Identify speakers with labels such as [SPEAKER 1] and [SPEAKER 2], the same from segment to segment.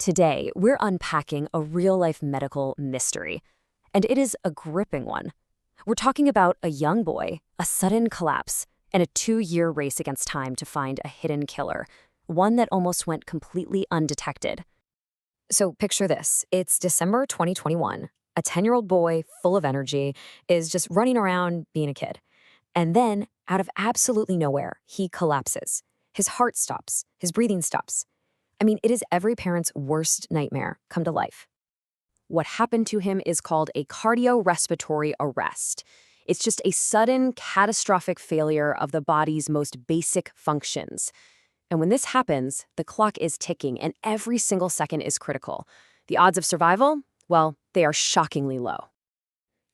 [SPEAKER 1] Today, we're unpacking a real-life medical mystery, and it is a gripping one. We're talking about a young boy, a sudden collapse, and a 2-year race against time to find a hidden killer, one that almost went completely undetected. So picture this. It's December 2021. A 10-year-old boy, full of energy, is just running around being a kid. And then, out of absolutely nowhere, he collapses. His heart stops. His breathing stops. I mean, it is every parent's worst nightmare come to life. What happened to him is called a cardiorespiratory arrest. It's just a sudden, catastrophic failure of the body's most basic functions. And when this happens, the clock is ticking and every single second is critical. The odds of survival? Well, they are shockingly low.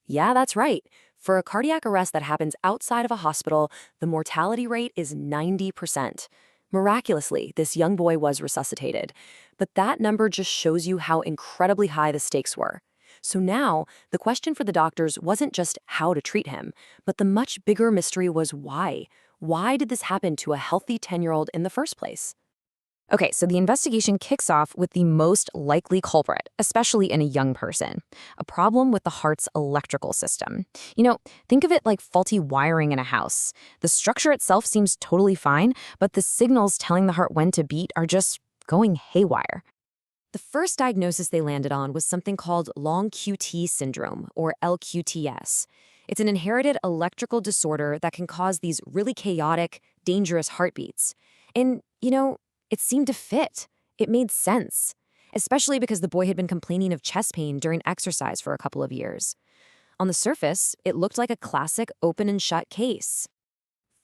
[SPEAKER 1] Yeah, that's right. For a cardiac arrest that happens outside of a hospital, the mortality rate is 90%. Miraculously, this young boy was resuscitated. But that number just shows you how incredibly high the stakes were. So now, the question for the doctors wasn't just how to treat him, but the much bigger mystery was why. Why did this happen to a healthy 10-year-old in the first place? Okay, so the investigation kicks off with the most likely culprit, especially in a young person, a problem with the heart's electrical system. Think of it like faulty wiring in a house. The structure itself seems totally fine, but the signals telling the heart when to beat are just going haywire. The first diagnosis they landed on was something called long QT syndrome, or LQTS. It's an inherited electrical disorder that can cause these really chaotic, dangerous heartbeats. And, it seemed to fit. It made sense, especially because the boy had been complaining of chest pain during exercise for a couple of years. On the surface, it looked like a classic open and shut case.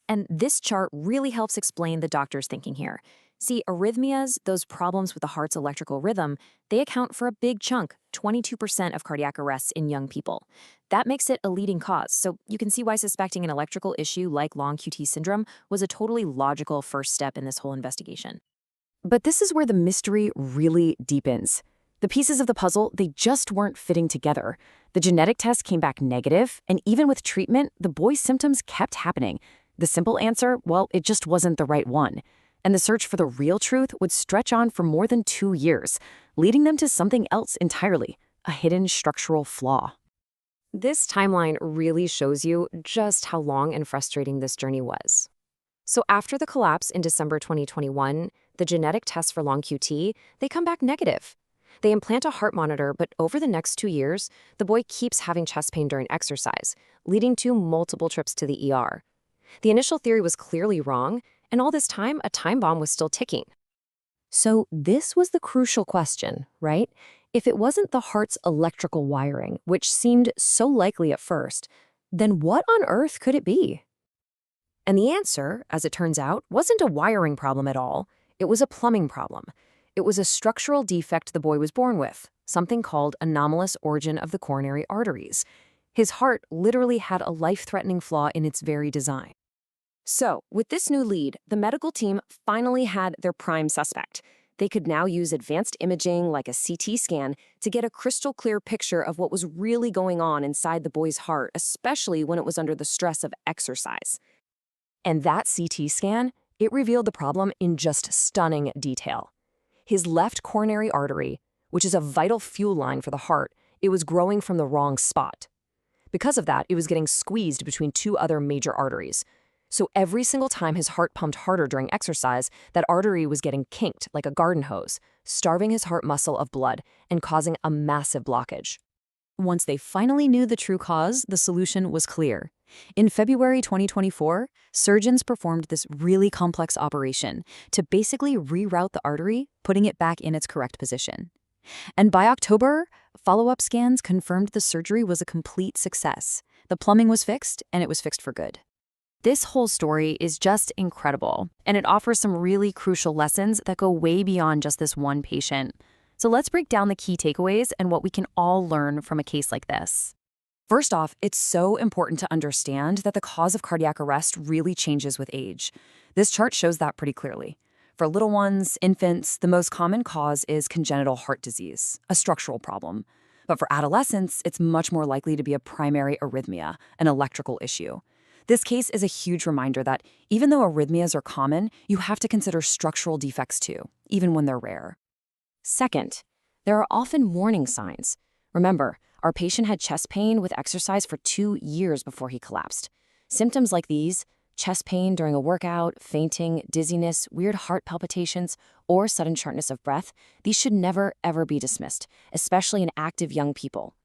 [SPEAKER 1] And this chart really helps explain the doctor's thinking here. See, arrhythmias, those problems with the heart's electrical rhythm, they account for a big chunk, 22% of cardiac arrests in young people. That makes it a leading cause, so you can see why suspecting an electrical issue like long QT syndrome was a totally logical first step in this whole investigation. But this is where the mystery really deepens. The pieces of the puzzle, they just weren't fitting together. The genetic test came back negative, and even with treatment, the boy's symptoms kept happening. The simple answer, well, it just wasn't the right one. And the search for the real truth would stretch on for more than 2 years, leading them to something else entirely, a hidden structural flaw. This timeline really shows you just how long and frustrating this journey was. So after the collapse in December 2021, the genetic tests for long QT, they come back negative. They implant a heart monitor, but over the next 2 years, the boy keeps having chest pain during exercise, leading to multiple trips to the ER. The initial theory was clearly wrong, and all this time, a time bomb was still ticking. So this was the crucial question, right? If it wasn't the heart's electrical wiring, which seemed so likely at first, then what on earth could it be? And the answer, as it turns out, wasn't a wiring problem at all. It was a plumbing problem. It was a structural defect the boy was born with, something called anomalous origin of the coronary arteries. His heart literally had a life-threatening flaw in its very design. So, with this new lead, the medical team finally had their prime suspect. They could now use advanced imaging like a CT scan to get a crystal clear picture of what was really going on inside the boy's heart, especially when it was under the stress of exercise. And that CT scan, it revealed the problem in just stunning detail. His left coronary artery, which is a vital fuel line for the heart, it was growing from the wrong spot. Because of that, it was getting squeezed between 2 other major arteries. So every single time his heart pumped harder during exercise, that artery was getting kinked like a garden hose, starving his heart muscle of blood and causing a massive blockage. Once they finally knew the true cause, the solution was clear. In February 2024, surgeons performed this really complex operation to basically reroute the artery, putting it back in its correct position. And by October, follow-up scans confirmed the surgery was a complete success. The plumbing was fixed, and it was fixed for good. This whole story is just incredible, and it offers some really crucial lessons that go way beyond just this one patient. So let's break down the key takeaways and what we can all learn from a case like this. First off, it's so important to understand that the cause of cardiac arrest really changes with age. This chart shows that pretty clearly. For little ones, infants, the most common cause is congenital heart disease, a structural problem. But for adolescents, it's much more likely to be a primary arrhythmia, an electrical issue. This case is a huge reminder that even though arrhythmias are common, you have to consider structural defects too, even when they're rare. Second, there are often warning signs. Remember, our patient had chest pain with exercise for 2 years before he collapsed. Symptoms like these, chest pain during a workout, fainting, dizziness, weird heart palpitations, or sudden shortness of breath, these should never, ever be dismissed, especially in active young people.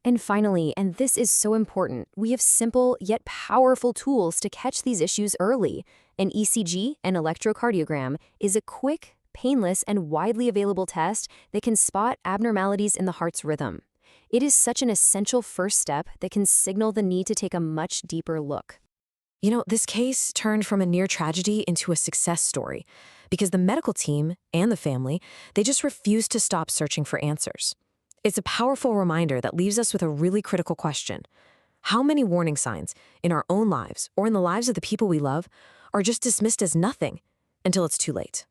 [SPEAKER 1] And finally, and this is so important, we have simple yet powerful tools to catch these issues early. An ECG, an electrocardiogram, is a quick, painless, and widely available test that can spot abnormalities in the heart's rhythm. It is such an essential first step that can signal the need to take a much deeper look.
[SPEAKER 2] This case turned from a near tragedy into a success story because the medical team and the family, they just refused to stop searching for answers. It's a powerful reminder that leaves us with a really critical question. How many warning signs in our own lives or in the lives of the people we love are just dismissed as nothing until it's too late?